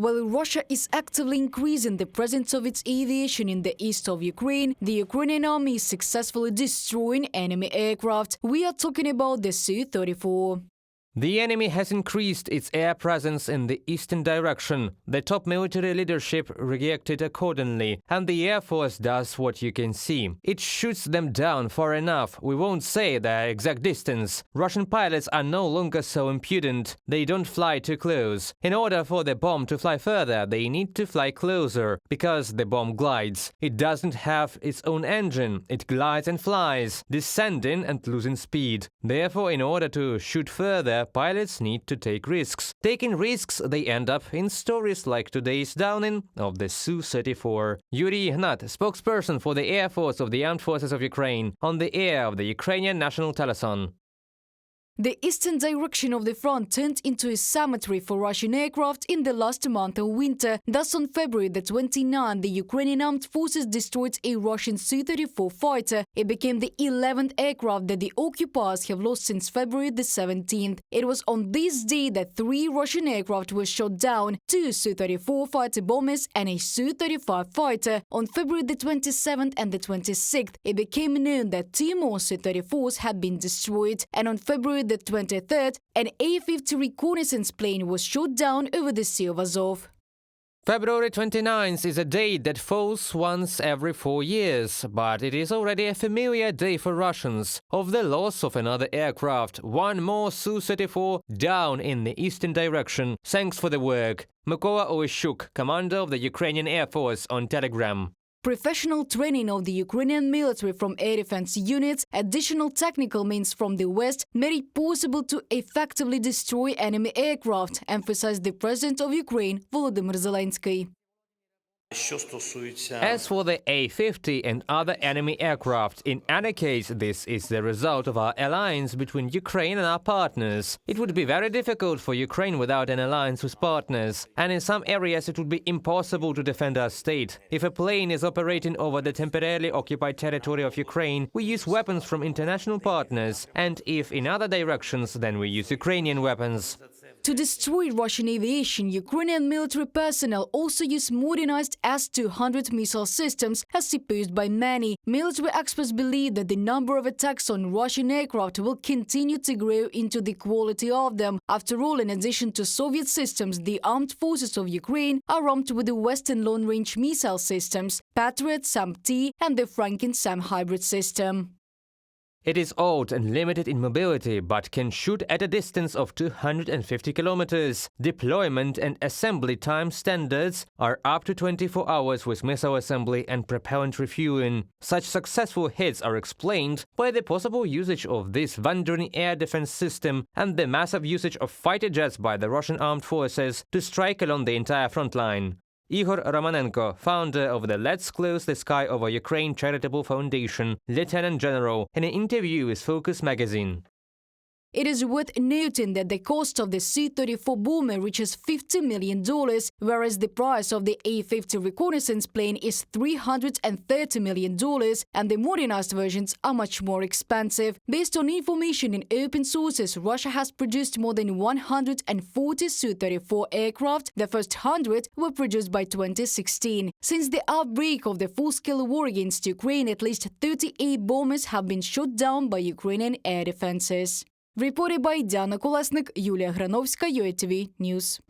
While Russia is actively increasing the presence of its aviation in the east of Ukraine, the Ukrainian army is successfully destroying enemy aircraft. We are talking about the Su-34. The enemy has increased its air presence in the eastern direction. The top military leadership reacted accordingly, and the Air Force does what you can see. It shoots them down far enough. We won't say their exact distance. Russian pilots are no longer so impudent. They don't fly too close. In order for the bomb to fly further, they need to fly closer, because the bomb glides. It doesn't have its own engine. It glides and flies, descending and losing speed. Therefore, in order to shoot further, pilots need to take risks. Taking risks, they end up in stories like today's downing of the Su-34. Yuri Ignat, spokesperson for the Air Force of the Armed Forces of Ukraine, on the air of the Ukrainian National Teleson. The eastern direction of the front turned into a cemetery for Russian aircraft in the last month of winter. Thus, on February the 29th, the Ukrainian armed forces destroyed a Russian Su-34 fighter. It became the 11th aircraft that the occupiers have lost since February the 17th. It was on this day that 3 Russian aircraft were shot down, 2 Su-34 fighter bombers and a Su-35 fighter. On February the 27th and the 26th, it became known that 2 more Su-34s had been destroyed, and on February the 23rd, an A-50 reconnaissance plane was shot down over the Sea of Azov. February 29th is a date that falls once every 4 years, but it is already a familiar day for Russians. Of the loss of another aircraft, 1 more Su-34 down in the eastern direction. Thanks for the work. Mykola Oleshchuk, commander of the Ukrainian Air Force, on Telegram. Professional training of the Ukrainian military from air defense units, additional technical means from the West made it possible to effectively destroy enemy aircraft, emphasized the President of Ukraine, Volodymyr Zelensky. As for the A-50 and other enemy aircraft, in any case, this is the result of our alliance between Ukraine and our partners. It would be very difficult for Ukraine without an alliance with partners, and in some areas it would be impossible to defend our state. If a plane is operating over the temporarily occupied territory of Ukraine, we use weapons from international partners, and if in other directions, then we use Ukrainian weapons. To destroy Russian aviation, Ukrainian military personnel also use modernized S-200 missile systems, as supposed by many. Military experts believe that the number of attacks on Russian aircraft will continue to grow into the quality of them. After all, in addition to Soviet systems, the armed forces of Ukraine are armed with the Western long-range missile systems, Patriot, SAM-T and the Franken-SAM hybrid system. It is old and limited in mobility, but can shoot at a distance of 250 kilometers. Deployment and assembly time standards are up to 24 hours with missile assembly and propellant refueling. Such successful hits are explained by the possible usage of this wandering air defense system and the massive usage of fighter jets by the Russian armed forces to strike along the entire front line. Igor Romanenko, founder of the Let's Close the Sky Over Ukraine charitable foundation, Lieutenant General, in an interview with Focus magazine. It is worth noting that the cost of the Su-34 bomber reaches $50 million, whereas the price of the A-50 reconnaissance plane is $330 million, and the modernized versions are much more expensive. Based on information in open sources, Russia has produced more than 140 Su-34 aircraft. The first 100 were produced by 2016. Since the outbreak of the full-scale war against Ukraine, at least 38 bombers have been shot down by Ukrainian air defenses. Reported by Diana Kolesnik, Yulia Granovska, UATV News.